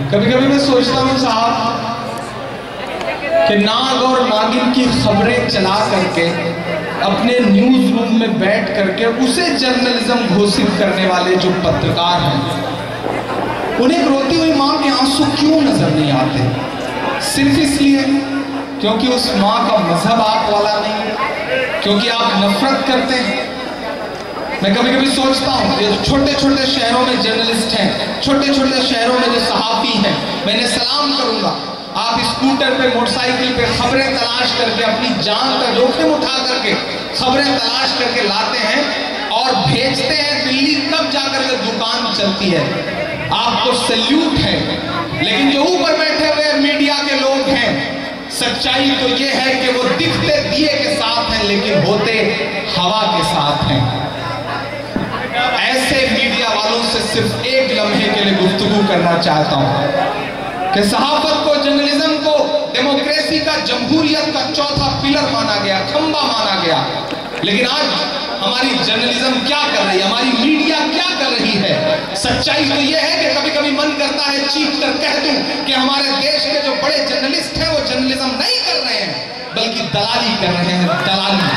कभी कभी मैं सोचता हूँ साहब कि नाग और नागिन की खबरें चला करके अपने न्यूज रूम में बैठ करके उसे जर्नलिज्म घोषित करने वाले जो पत्रकार हैं, उन्हें रोती हुई मां के आंसू क्यों नजर नहीं आते? सिर्फ इसलिए क्योंकि उस मां का मजहब आप वाला नहीं है, क्योंकि आप नफरत करते हैं। मैं कभी कभी सोचता हूँ ये छोटे छोटे शहरों में जर्नलिस्ट हैं, छोटे छोटे शहरों में जो सहाफी हैं, मैंने सलाम करूंगा। आप स्कूटर पे, मोटरसाइकिल पे खबरें तलाश करके अपनी जान का जोखिम उठा करके खबरें तलाश करके लाते हैं और भेजते हैं दिल्ली, तब जाकर के दुकान चलती है। आपको सैल्यूट है। लेकिन जो ऊपर बैठे हुए मीडिया के लोग हैं, सच्चाई तो ये है कि वो दिखते दिए के साथ हैं लेकिन होते हवा के साथ हैं। ऐसे मीडिया वालों से सिर्फ एक लम्हे के लिए गुफ्तगू करना चाहता हूं कि सहाफत को, जर्नलिज्म को डेमोक्रेसी का, जमहूरियत का चौथा पिलर माना गया, खंबा माना गया। लेकिन आज हमारी जर्नलिज्म क्या कर रही है, हमारी मीडिया क्या कर रही है? सच्चाई तो यह है कि कभी कभी मन करता है चीख कर कह दूं कि हमारे देश के जो बड़े जर्नलिस्ट हैं वो जर्नलिज्म नहीं कर रहे हैं बल्कि दलाली कर रहे हैं, दलाली।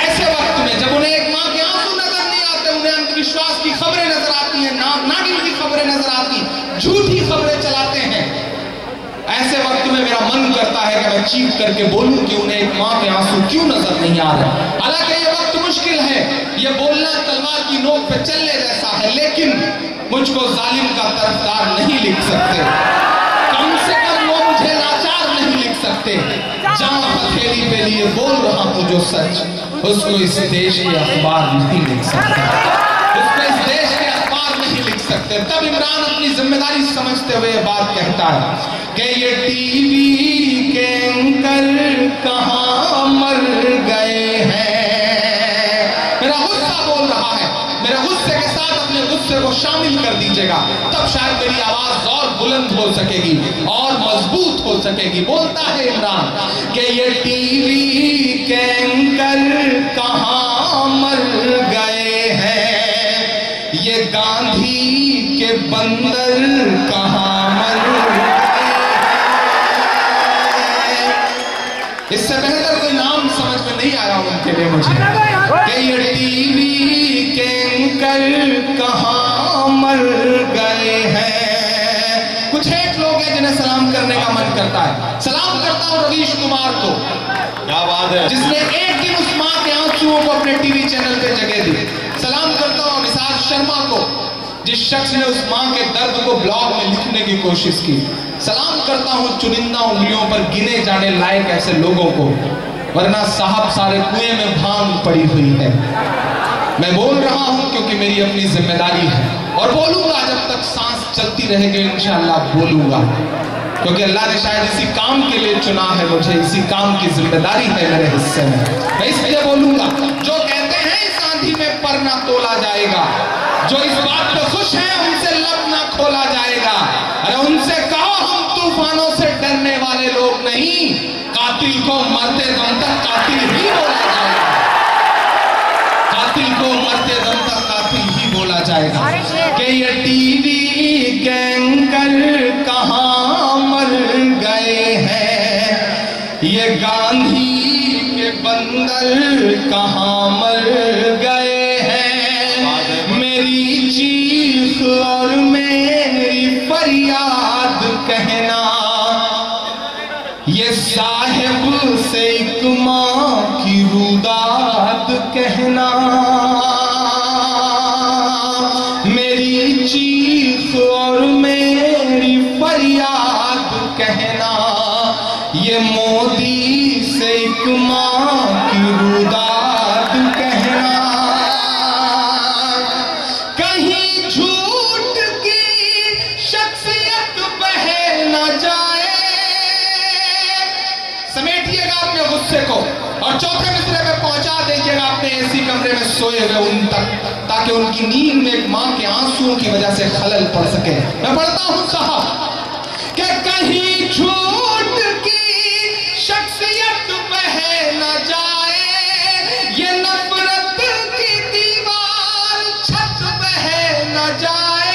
ऐसे वक्त में जब उन्हें एक मां के आंसू नजर नहीं आते, उन्हें अंधविश्वास की खबरें नजर आती हैं, नागिन की खबरें नजर आती, झूठी खबरें चलाते हैं, ऐसे वक्त में मेरा मन करता है कि मैं चीख करके बोलूं कि उन्हें एक मां के आंसू क्यों नजर नहीं आ रहे। हालांकि ये वक्त मुश्किल है, ये बोलना तलवार की नोक पे चलने जैसा है, लेकिन मुझको जालिम का तरफदार नहीं लिख सकते, कम से कम वो मुझे लाचार नहीं लिख सकते। जहां हथेली पे लिए बोल रहा हूं जो सच, उसको इस देश के अखबार नहीं लिख सकते, उसको इस देश के अखबार नहीं लिख सकते। तब इमरान अपनी जिम्मेदारी समझते हुए बात कहता है कि ये टीवी के एंकर कहां मर गए हैं। मेरा गुस्सा बोल रहा है, मेरे गुस्से के साथ अपने गुस्से को शामिल कर दीजिएगा, तब शायद मेरी आवाज और बुलंद हो सकेगी और मजबूत हो सकेगी। बोलता है इमरान कि ये टीवी के एंकर कहां मर गए हैं, ये गांधी के बंदर कहां मर गए। इससे बेहतर कोई नाम समझ में नहीं आया उनके लिए मुझे कि ये टीवी के एंकर कहां मर गए हैं। कुछ एक लोग हैं जिन्हें सलाम करने का मन करता है। सलाम करता हूं रवीश कुमार को, क्या बात है, जिसने एक दिन उस मां के आंसुओं को अपने टीवी चैनल पे जगह दी। सलाम करता हूं विशाल शर्मा को, जिस शख्स ने उस मां के दर्द को ब्लॉग में लिखने की कोशिश की। सलाम करता हूं चुनिंदा उंगलियों पर गिने जाने लायक ऐसे लोगों को, वरना साहब सारे कुएं में भांग पड़ी हुई है। मैं बोल रहा हूं क्योंकि मेरी अपनी जिम्मेदारी है और बोलूंगा जब तक सांस चलती रहेगी, इंशाअल्लाह बोलूंगा, क्योंकि अल्लाह ने शायद इसी काम के लिए चुना है मुझे, इसी काम की जिम्मेदारी है मेरे हिस्से में। मैं इसलिए बोलूंगा। जो कहते हैं इस आंधी में पर ना तोला जाएगा, जो इस बात पे खुश हैं उनसे लब ना खोला जाएगा। अरे उनसे कहो हम तूफानों से डरने वाले लोग नहीं, कातिल को मरते दम तक कातिल ही बोला जाएगा, कातिल को मरते दम तक कातिल ही बोला जाएगा। कि ये टीवी के एंकर कहां मर गए हैं, ये गांधी के बंदर कहां मर गए हैं। मेरी चीख और मेरी फरियाद कहना, ये साहिब से एक मां की रुदात कहना। मेरी चीख और मेरी फरियाद कहना, ये मोदी से एक मां की रुदात कहना। कहीं झूठ की शख्सियत बह न जाए। समेटिएगा अपने गुस्से को और चौथे मिसरे में पहुंचा दीजिएगा अपने एसी कमरे में सोए हुए उन तक, ताकि उनकी नींद में एक मां के आंसुओं की वजह से खलल पड़ सके। मैं पढ़ता हूं साहब कि कहीं झूठ की शख्सियत बह न जाए, ये नफरत की दीवार छत बह न जाए।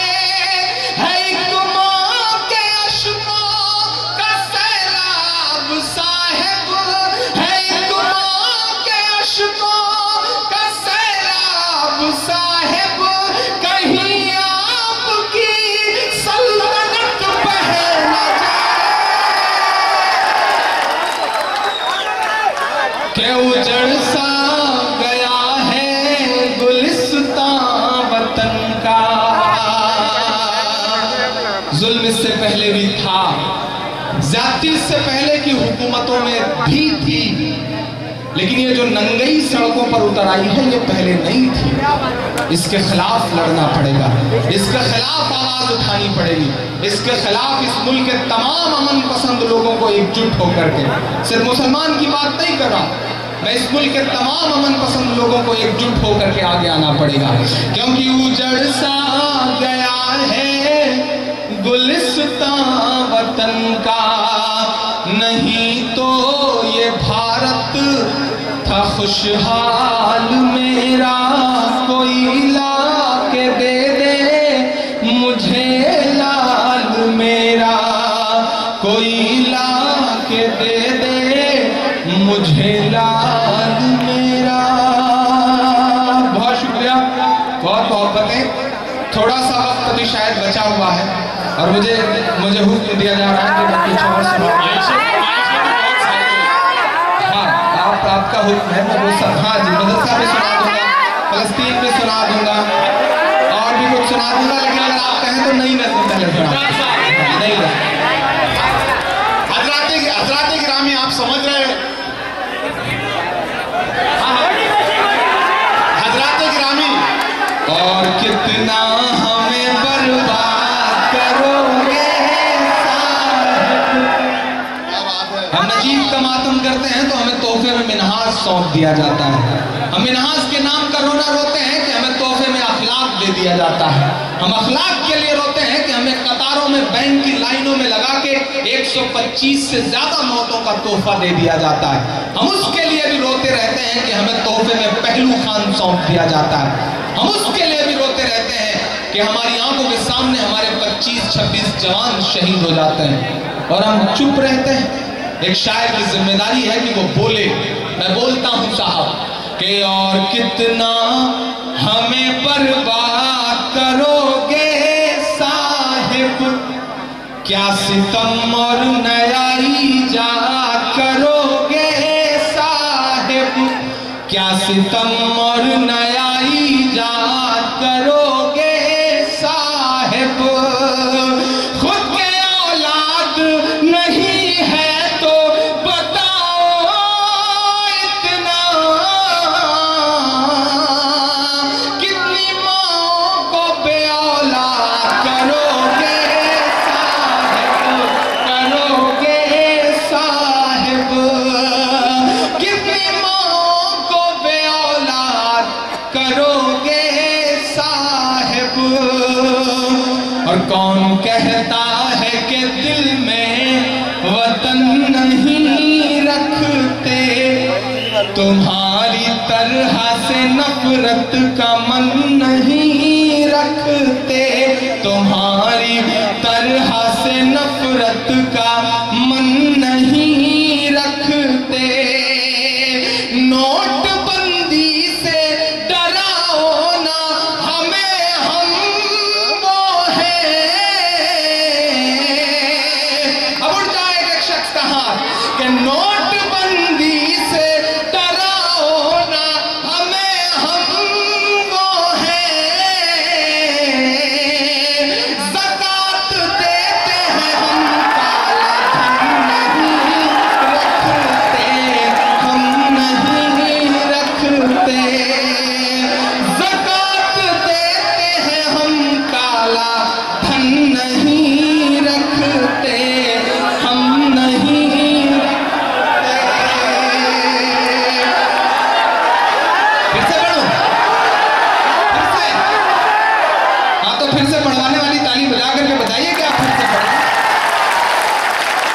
जुल्म इससे पहले भी था, ज्यादती इससे पहले की हुकूमतों में भी थी, लेकिन ये जो नंगई सड़कों पर उतर आई है ये पहले नहीं थी। इसके खिलाफ लड़ना पड़ेगा, इसके खिलाफ आवाज उठानी पड़ेगी, इसके खिलाफ इस मुल्क के तमाम अमन पसंद लोगों को एकजुट होकर के, सिर्फ मुसलमान की बात नहीं कर रहा मैं, इस मुल्क के तमाम अमन पसंद लोगों को एकजुट होकर के आगे आना पड़ेगा। क्योंकि उजड़ सा गया है गुलिस्तां वतन का, नहीं तो ये भारत था खुशहाल मेरा, कोई ला के दे दे मुझे लाल मेरा, कोई ला के दे दे मुझे लाल मेरा। बहुत शुक्रिया, बहुत मोहब्बतें। थोड़ा सा वक्त अभी शायद बचा हुआ है और मुझे हुक्म दिया जा रहा है कि मैं कुछ और सुनाऊं। आपका हुक्म है, मैं वो सब, हाँ जी, मदरसा भी सुना दूंगा, फलस्तीन भी सुना दूंगा और भी कुछ सुना दूंगा, लेकिन अगर आप कहें तो नई नज़म पहले सुना नहीं। हज़रात गिरामी, आप समझ रहे हैं हज़रात गिरामी, और कितना हमें बर्बाद करोगे हम नजीब का मातम करते हैं तो हमें तोहफे में मिनहाज सौंप दिया जाता है। हम मिनहाज के नाम का रोना रोते हैं कि हमें तोहफे में अखलाक दे दिया जाता है। हम अखलाक के लिए रोते हैं कि हमें कतारों में बैंक की लाइनों में लगा के 125 से ज्यादा मौतों का तोहफा दे दिया जाता है। हम उसके लिए भी रोते रहते हैं कि हमें तोहफे में पहलू खान सौंप दिया जाता है। हम उसके लिए भी रोते रहते हैं कि हमारी आंखों के सामने हमारे 25-26 जवान शहीद हो जाते हैं और हम चुप रहते हैं। एक शायर की जिम्मेदारी है कि वो बोले। मैं बोलता हूं साहब कि और कितना हमें बर्बाद करोगे साहिब, क्या सितम और नयाई जा करोगे साहिब, क्या सितम और नयाई जा करोगे साहिब। खुद के औलाद नहीं है तो बताओ इतना, कितनी माओ को बेऔलाद करोगे साहिब, करोगे साहिब। कितनी माओ को बेऔलाद करोगे साहिब। और कौन कहता है कि दिल में वतन नहीं रखते, तुम्हारी तरह से नफरत का मन नहीं रखते, तुम्हारी तरह से नफरत का मन नहीं रखते। नोटबंदी से डराओ ना हमें, हम वो हैं। अब उठ जाएगा एक शख्स का हाथ कि नोटबंदी से डराओ ना हमें, हम वो हैं। ज़कात देते हैं हम, काला धन नहीं रखते, हम नहीं रखते। ज़कात देते हैं हम, काला धन नहीं रखते, हम नहीं रखते। फिर से पढ़ो, फिर से। हाँ तो फिर से पढ़वाने वाली ताली बजा करके बताइए कि आप फिर से पढ़ो।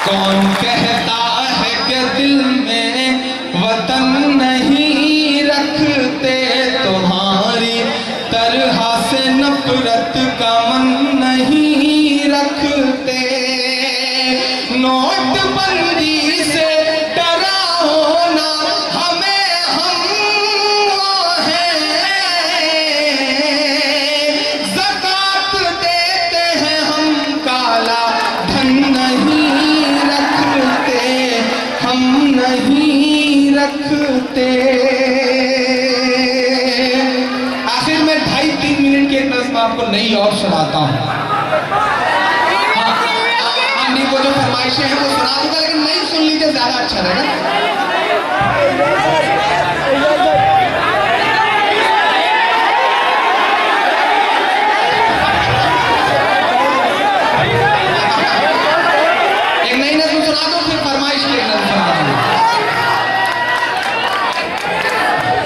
कौन कहता है कि दिल में वतन नहीं रखते, तुम्हारी तरह से नफरत का मन नहीं रखते। नोटबंदी से डराओ ना हमें, हम वो हैं। ज़कात देते हैं हम, काला धन नहीं रखते, हम नहीं रखते। आखिर में 2.5-3 मिनट की एक नज़्म आपको नई और सुनाता हूँ। हाँ बाकी वो जो फरमाइशें हैं वो सुना दूंगा, लेकिन नहीं सुन लीजिए ज्यादा अच्छा रहेगा। एक नई नज़्म सुना दो, फिर फरमाइश की एक नज़्म सुना दूंगा।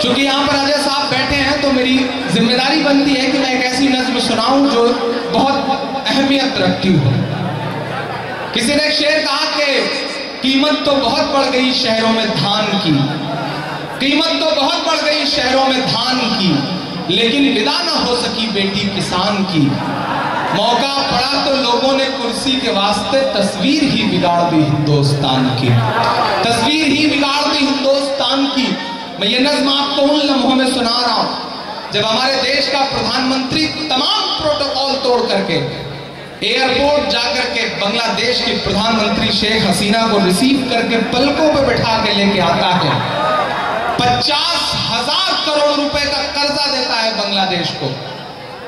चूंकि यहाँ पर अजय साहब बैठे हैं तो मेरी जिम्मेदारी बनती है कि मैं एक ऐसी नज़्म सुनाऊं जो बहुत अहमियत रखती हो। किसी ने एक शेर कहा कि कीमत तो बहुत बढ़ गई शहरों में धान की, कीमत तो बहुत बढ़ गई शहरों में धान की, लेकिन विदा ना हो सकी बेटी किसान की। मौका पड़ा तो लोगों ने कुर्सी के वास्ते तस्वीर ही बिगाड़ दी हिंदुस्तान की, तस्वीर ही बिगाड़ दी हिंदुस्तान की। मैं ये नज़्म आपको उन लम्हों में सुना रहा हूं जब हमारे देश का प्रधानमंत्री तमाम प्रोटोकॉल तोड़ करके एयरपोर्ट जाकर के बांग्लादेश की प्रधानमंत्री शेख हसीना को रिसीव करके पलकों पे बैठा के लेके आता है। 50,000 करोड़ रुपए का कर्जा देता है बांग्लादेश को,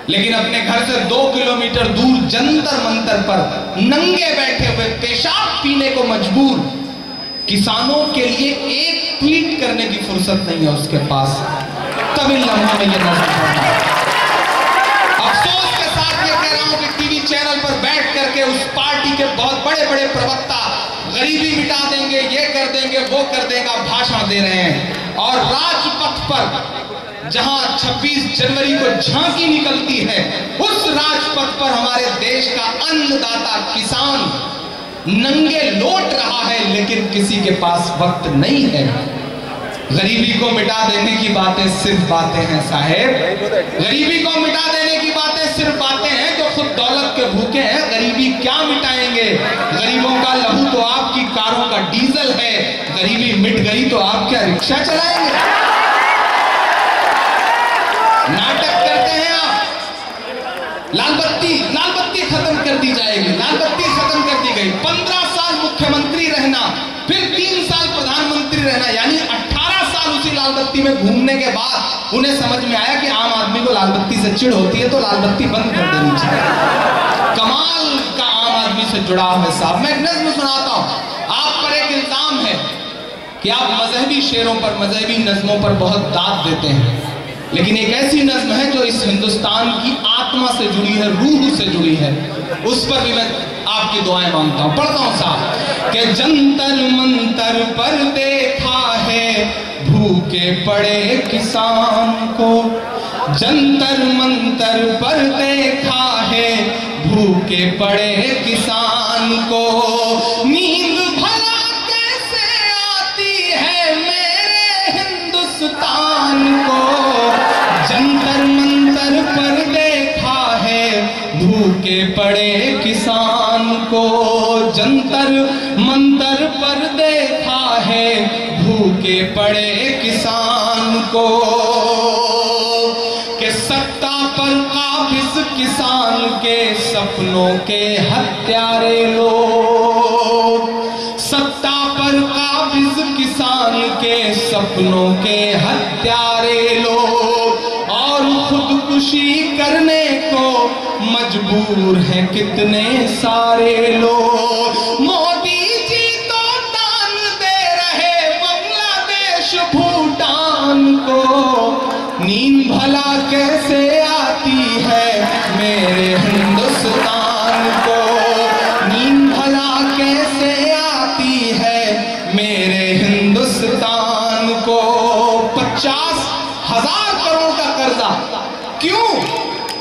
लेकिन अपने घर से 2 किलोमीटर दूर जंतर मंतर पर नंगे बैठे हुए पेशाब पीने को मजबूर किसानों के लिए एक ट्वीट करने की फुर्सत नहीं है उसके पास। तब इन लम्हों में ये नजर आता है। अफसोस के साथ ये कह रहा हूं कि टीवी चैनल पर बैठ करके उस पार्टी के बहुत बड़े बड़े प्रवक्ता गरीबी मिटा देंगे, ये कर देंगे, वो कर देगा भाषण दे रहे हैं, और राजपथ पर जहां 26 जनवरी को झांकी निकलती है उस राजपथ पर हमारे देश का अन्नदाता किसान नंगे लौट रहा है, लेकिन किसी के पास वक्त नहीं है। गरीबी को मिटा देने की बातें सिर्फ बातें हैं साहेब, गरीबी को मिटा देने की बातें सिर्फ बातें हैं। जो खुद दौलत के भूखे हैं गरीबी क्या मिटाएंगे? गरीबों का लहू तो आपकी कारों का डीजल है, गरीबी मिट गई तो आप क्या रिक्शा चलाएंगे? नाटक करते हैं आप। लाल बत्ती खत्म कर दी जाएगी, लाल बत्ती खत्म कर दी गई। 15 साल मुख्यमंत्री रहना, फिर 3 साल प्रधानमंत्री रहना, यानी 18 साल उसी लाल बत्ती में घूमने के बाद उन्हें समझ में आया कि आम आदमी को लाल बत्ती से चिढ़ होती है तो लाल बत्ती बंद कर देनी चाहिए। कमाल का आम आदमी से जुड़ाव है साहब। मैं एक नज़्म सुनाता हूं। आप पर एक इल्जाम है कि आप मजहबी शेरों पर, मजहबी नज़्मों पर बहुत दाद देते हैं, लेकिन एक ऐसी नज़्म है जो इस हिंदुस्तान की आत्मा से जुड़ी है, रूह से जुड़ी है, उस पर भी मैं आपकी दुआएं मांगता हूं। पढ़ता हूं साहब कि जंतर मंतर पर देखा है भूखे पड़े किसान को, जंतर मंतर पर देखा है भूखे पड़े किसान को। नींद भला कैसे आती है मेरे हिंदुस्तान को, जंतर मंतर पर देखा है भूखे पड़े किसान को, जंतर मंतर पर देखा है भूखे पड़े किसान को। कि सत्ता पर काबिज किसान के सपनों के हत्यारे लोग, सत्ता पर काबिज किसान के सपनों के हत्यारे लोग, और खुदकुशी करने को मजबूर हैं कितने सारे लोग। मोदी जी तो दान दे रहे बांग्लादेश भूटान को, नींद भला कैसे आती है मेरे हिंदुस्तान को, नींद भला कैसे आती है मेरे हिंदुस्तान को। 50,000 करोड़ का कर्जा क्यों?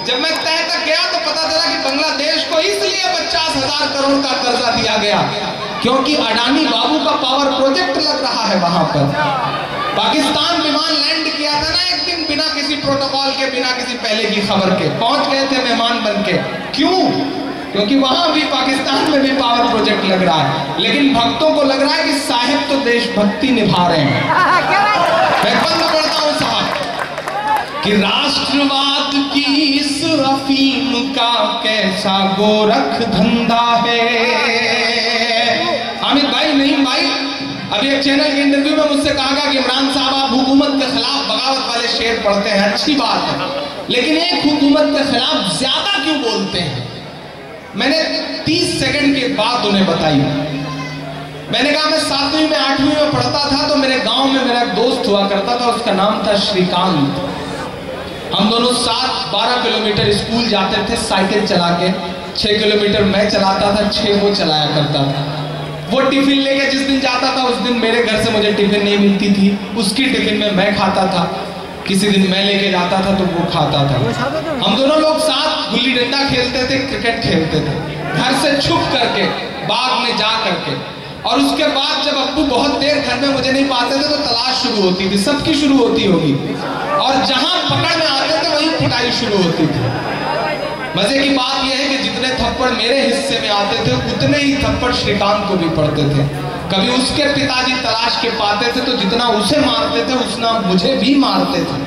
जब मैं तय तक गया तो पता चला कि बांग्लादेश को इसलिए 50,000 करोड़ का कर्जा दिया गया क्योंकि अडानी बाबू का पावर प्रोजेक्ट लग रहा है वहां पर। पाकिस्तान विमान लैंड किया था ना एक दिन, बिना किसी प्रोटोकॉल के, बिना किसी पहले की खबर के पहुंच गए थे मेहमान बन के। क्यों? क्योंकि वहां भी पाकिस्तान में भी पावर प्रोजेक्ट लग रहा है, लेकिन भक्तों को लग रहा है कि साहिब तो देशभक्ति निभा रहे हैं। मैं बंद पढ़ता हूं साहब कि राष्ट्रवाद की इस अफीम का कैसा गोरख धंधा है। अमित भाई, नहीं भाई, अभी एक चैनल के इंटरव्यू में मुझसे कहा गया कि इमरान साहब आप हुकूमत के खिलाफ बगावत वाले शेर पढ़ते हैं, अच्छी बात है, लेकिन एक हुकूमत के खिलाफ ज्यादा क्यों बोलते हैं? मैंने 30 सेकंड के बाद उन्हें बताई। मैंने कहा मैं 7वीं में 8वीं में पढ़ता था तो मेरे गांव में मेरा एक दोस्त हुआ करता था, उसका नाम था श्रीकांत। हम दोनों साथ 12 किलोमीटर स्कूल जाते थे साइकिल चला के। 6 किलोमीटर मैं चलाता था, 6 वो चलाया करता था। वो टिफिन लेके जिस दिन जाता था उस दिन मेरे घर से मुझे टिफिन नहीं मिलती थी, उसकी टिफिन में मैं खाता था। किसी दिन मैं लेके जाता था तो वो खाता था। हम दोनों लोग साथ गुल्ली डंडा खेलते थे, क्रिकेट खेलते थे, घर से छुप करके, बाग में जा करके। और उसके बाद जब अब्बू बहुत देर घर में मुझे नहीं पाते थे तो तलाश शुरू होती थी, सबकी शुरू होती होगी। और जहां पकड़ में आते थे वहीं पिटाई शुरू होती थी। मजे की बात यह है कि जितने थप्पड़ मेरे हिस्से में आते थे उतने ही थप्पड़ श्रीकांत को भी पड़ते थे। कभी उसके पिताजी तलाश के पाते थे तो जितना उसे मारते थे उतना मुझे भी मारते थे।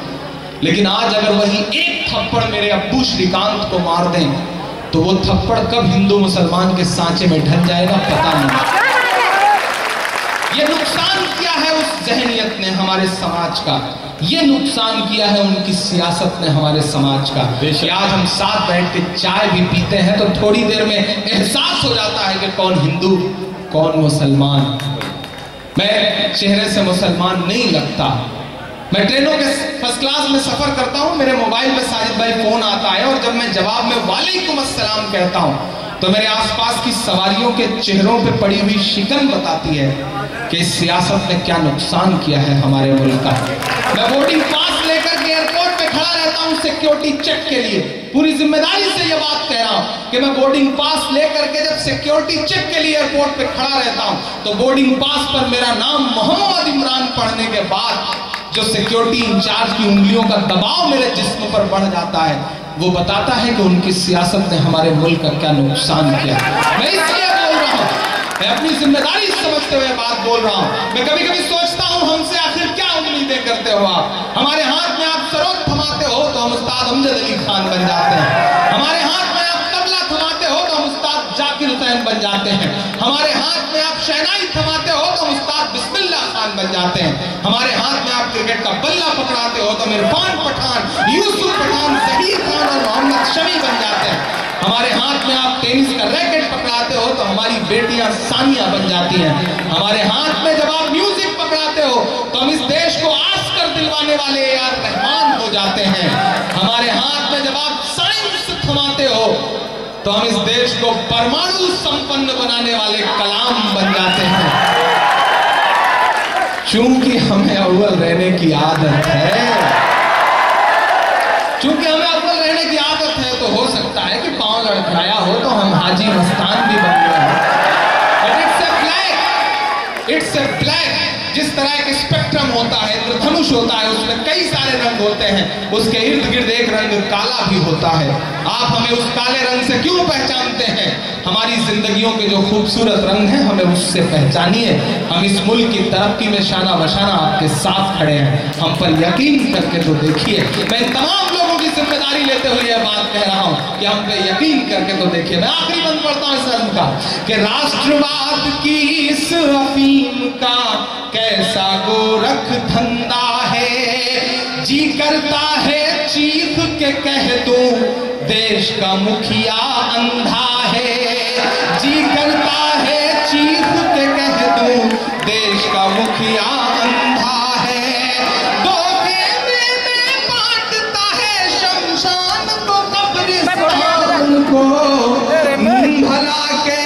लेकिन आज अगर वही एक थप्पड़ मेरे अब्बू श्रीकांत को मार दें तो वो थप्पड़ कब हिंदू मुसलमान के सांचे में ढल जाएगा पता नहीं। ये नुकसान किया है उस जहनियत ने हमारे समाज का, ये नुकसान किया है उनकी सियासत ने हमारे समाज का। आज हम साथ बैठ के चाय भी पीते हैं तो थोड़ी देर में एहसास हो जाता है कि कौन हिंदू कौन मुसलमान। मैं चेहरे से मुसलमान नहीं लगता। मैं ट्रेनों के फर्स्ट क्लास में सफर करता हूं, मेरे मोबाइल में साजिद भाई फोन आता है और जब मैं जवाब में वालेकुम अस्सलाम कहता हूं तो मेरे आसपास की सवारियों के चेहरों पे पड़ी हुई शिकन बताती है कि इस सियासत ने क्या नुकसान किया है हमारे मुल्क का। मैं बोर्डिंग पास लेकर के एयरपोर्ट पे खड़ा रहता हूं सिक्योरिटी चेक के लिए, पूरी जिम्मेदारी से यह बात कह रहा हूं कि मैं बोर्डिंग पास लेकर के जब सिक्योरिटी चेक के लिए एयरपोर्ट पे खड़ा रहता हूं तो बोर्डिंग पास पर मेरा नाम मोहम्मद इमरान पढ़ने के बाद जो सिक्योरिटी इंचार्ज की उंगलियों का दबाव मेरे जिस्म पर बढ़ जाता है वो बताता है कि उनकी सियासत ने हमारे मुल्क का क्या नुकसान किया। मैं इसलिए बोल रहा हूं, मैं अपनी जिम्मेदारी समझते हुए बात बोल रहा हूं। मैं कभी कभी सोचता हूं हमसे आखिर क्या उम्मीदें करते हो आप। हमारे हाथ में आप सरोद थमाते हो तो हम उस्ताद अमजद अली खान बन जाते हैं। हमारे हाथ में आप तबला थमाते हो तो हम उस्ताद जाकिर हुसैन बन जाते हैं। हमारे हाथ में आप शहनाई थमाते हो तो हम उस्ताद बिस्मिल्लाह खान बन जाते हैं। हमारे हाथ में आप क्रिकेट का बल्ला पकड़ाते हो तो इरफान पठान, यूसुफ पठान, जहीर खान और मोहम्मद शमी बन जाते हैं। हमारे हाथ में आप टेनिस का रैकेट पकड़ाते हो तो हमारी बेटियां सानिया बन जाती हैं। हमारे हाथ में जब आप म्यूजिक पकड़ाते हो तो हम इस देश को आस्कर दिलवाने वाले यार रहमान हो जाते हैं। हमारे हाथ में जब आप साइंस थमाते हो तो हम इस देश को परमाणु संपन्न बनाने वाले कलाम बन जाते हैं। चूंकि हमें अव्वल रहने की आदत है, चूंकि हमें अव्वल रहने की आदत है तो हो सकता है कि पांव लड़खड़ाया हो तो हम हाजी मस्तान भी बन गए हैं। बट इट्स ए ब्लैक, जिस तरह एक स्पेक्ट्रम होता है, इंद्रधनुष होता है, उसमें कई सारे रंग होते हैं, उसके इर्द गिर्द एक रंग काला भी होता है। आप हमें उस काले रंग से क्यों पहचानते हैं? हमारी जिंदगियों के जो खूबसूरत रंग हैं हमें उससे पहचानिए। हम इस मुल्क की तरक्की में शाना बशाना आपके साथ खड़े हैं, हम पर यकीन करके तो देखिए। मैं तमाम लोगों की जिम्मेदारी लेते हुए यह बात कह रहा हूं कि हम पे यकीन करके तो देखिए। मैं आखिरी बंद पढ़ता हूं इस रंग का कि राष्ट्रवाद की इस अफीम का कैसा गोरख धंधा है, जी करता है चीख के कह दूं देश का मुखिया अंधा है, जी करता है चीख के कह दूं देश का मुखिया अंधा है। धोखे में बांटता है शमशान को कब्रिस्तान को, भला के